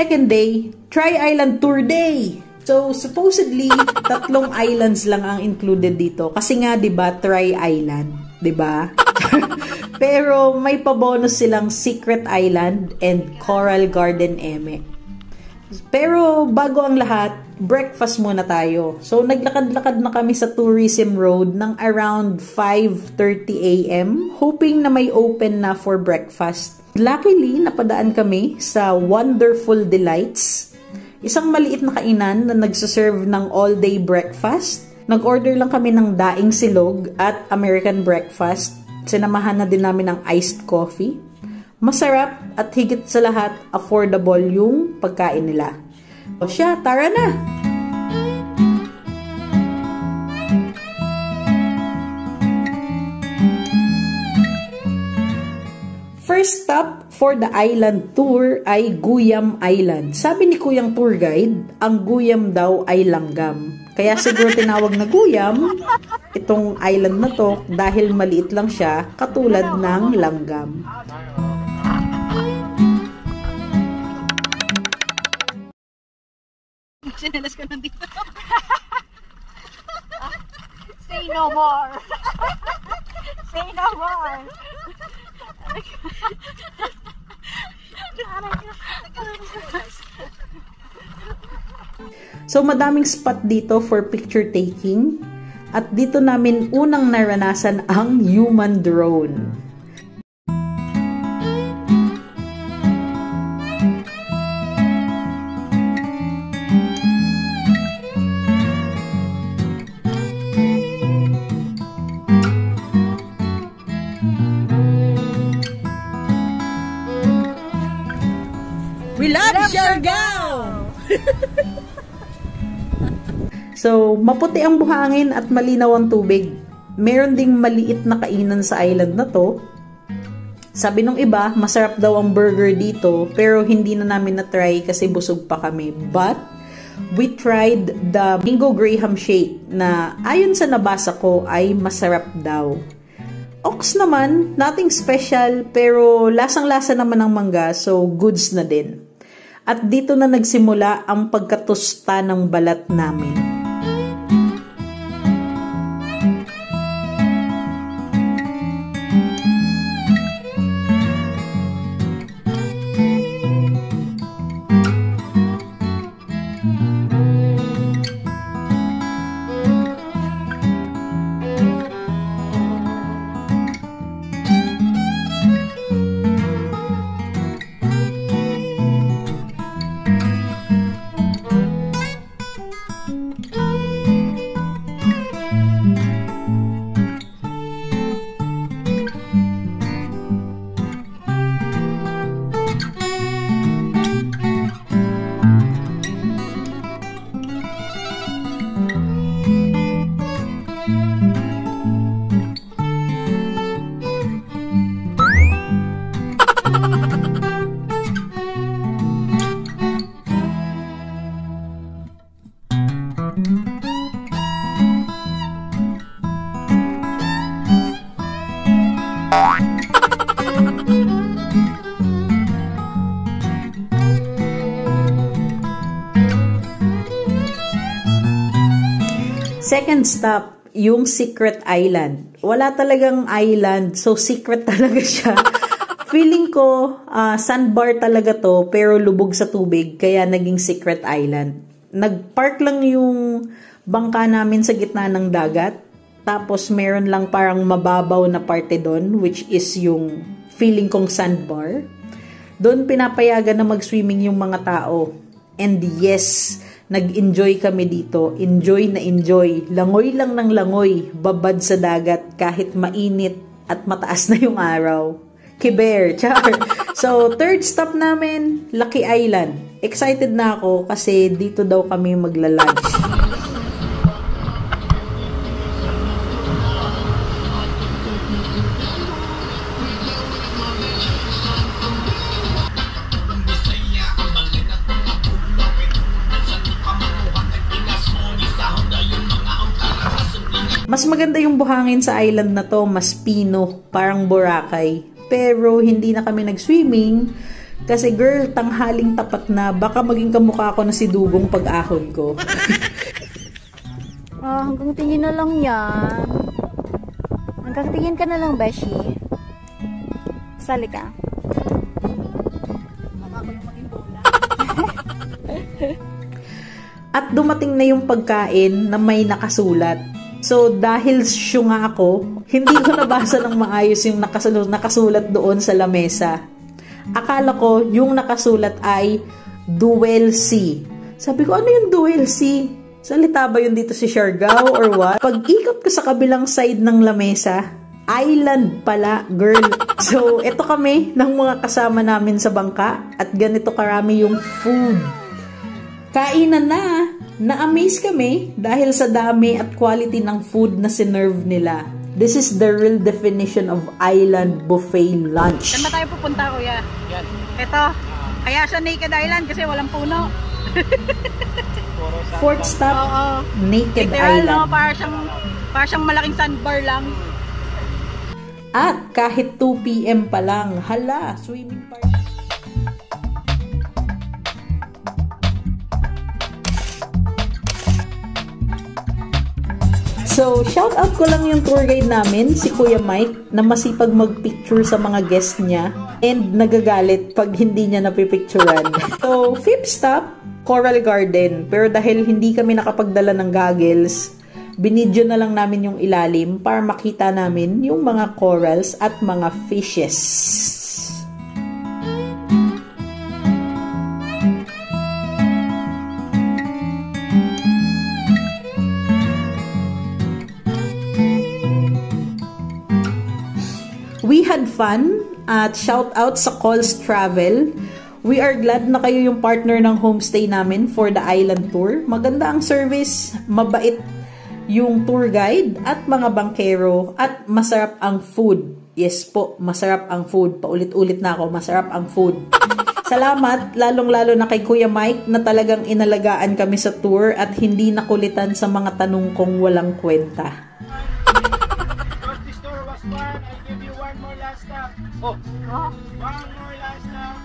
Second day, Tri-Island Tour Day. So, supposedly, 3 islands lang ang included dito. Kasi nga, diba, Tri-Island. Diba? Pero, may pabonus silang Secret Island and Coral Garden Eme. Pero, bago ang lahat, breakfast muna tayo. So, naglakad-lakad na kami sa Tourism Road ng around 5:30 a.m. hoping na may open na for breakfast. Luckily, napadaan kami sa Wonderful Delights. Isang maliit na kainan na nagsaserve ng all-day breakfast. Nag-order lang kami ng daing silog at American breakfast. Sinamahan na din namin ng iced coffee. Masarap at higit sa lahat, affordable yung pagkain nila. O siya, tara na! First stop for the island tour ay Guyam Island. Sabi ni Kuyang tour guide, ang Guyam daw ay langgam. Kaya siguro tinawag na Guyam itong island na to dahil maliit lang siya katulad ng langgam. Sinalas ka nandito. Say no more. Say no more. So, madaming spot dito for picture taking. At dito namin unang naranasan ang human drone. We love Siargao! So, maputi ang buhangin at malinaw ang tubig. Meron ding maliit na kainan sa island na to. Sabi nung iba, masarap daw ang burger dito, pero hindi na namin na-try kasi busog pa kami. But, we tried the Bingo Graham Shake na ayon sa nabasa ko ay masarap daw. Ox naman, nothing special, pero lasang-lasa naman ng mangga, so goods na din. At dito na nagsimula ang pagkatusta ng balat namin. Second stop, yung Secret Island. Wala talagang island, so secret talaga siya. Feeling ko, sandbar talaga to, pero lubog sa tubig, kaya naging Secret Island. Nagpark lang yung bangka namin sa gitna ng dagat, tapos meron lang parang mababaw na parte doon, which is yung feeling kong sandbar. Doon pinapayagan na mag-swimming yung mga tao. And yes, nag-enjoy kami dito. Enjoy na enjoy. Langoy lang ng langoy. Babad sa dagat kahit mainit at mataas na yung araw. Kiber, char. So, third stop namin, Lucky Island. Excited na ako kasi dito daw kami magla-lunch. Mas maganda yung buhangin sa island na to, mas pino, parang Boracay. Pero hindi na kami nag-swimming Kasi girl, tanghaling tapat na. Baka maging kamukha ko na si Dugong pag-ahon ko. Hanggang tingin na lang yan. Hanggang tingin ka na lang, Beshi. Sali ka. At dumating na yung pagkain na may nakasulat. So, dahil syunga ako, hindi ko nabasa ng maayos yung nakasulat doon sa lamesa. Akala ko, yung nakasulat ay Duel C. Sabi ko, ano yung Duel C? Salita ba yun dito si Siargao or what? Pag-ikot ko sa kabilang side ng lamesa, island pala, girl. So, ito kami ng mga kasama namin sa bangka at ganito karami yung food. Kainan na! Na-amaze kami dahil sa dami at quality ng food na sinerve nila. This is the real definition of island buffet lunch. Saan ba tayo pupunta, kuya? Yan. Ito. Kaya siya Naked Island kasi walang puno. Fourth stop, Naked Literal, Island. no? Para siyang malaking sandbar lang. At kahit 2 PM pa lang, hala, swimming park. So, shout out ko lang yung tour guide namin, si Kuya Mike, na masipag mag-picture sa mga guest niya and nagagalit pag hindi niya napipicturean. So, fifth stop, Coral Garden. Pero dahil hindi kami nakapagdala ng goggles, binidyo na lang namin yung ilalim para makita namin yung mga corals at mga fishes. We had fun at shout out sa Calls Travel. We are glad na kayo yung partner ng homestay namin for the island tour. Maganda ang service, mabait yung tour guide at mga bangkero at masarap ang food. Yes po, masarap ang food. Paulit-ulit na ako, masarap ang food. Salamat, lalong-lalo na kay Kuya Mike na talagang inalagaan kami sa tour at hindi nakulitan sa mga tanong kong walang kwenta. Oh. One more last stop.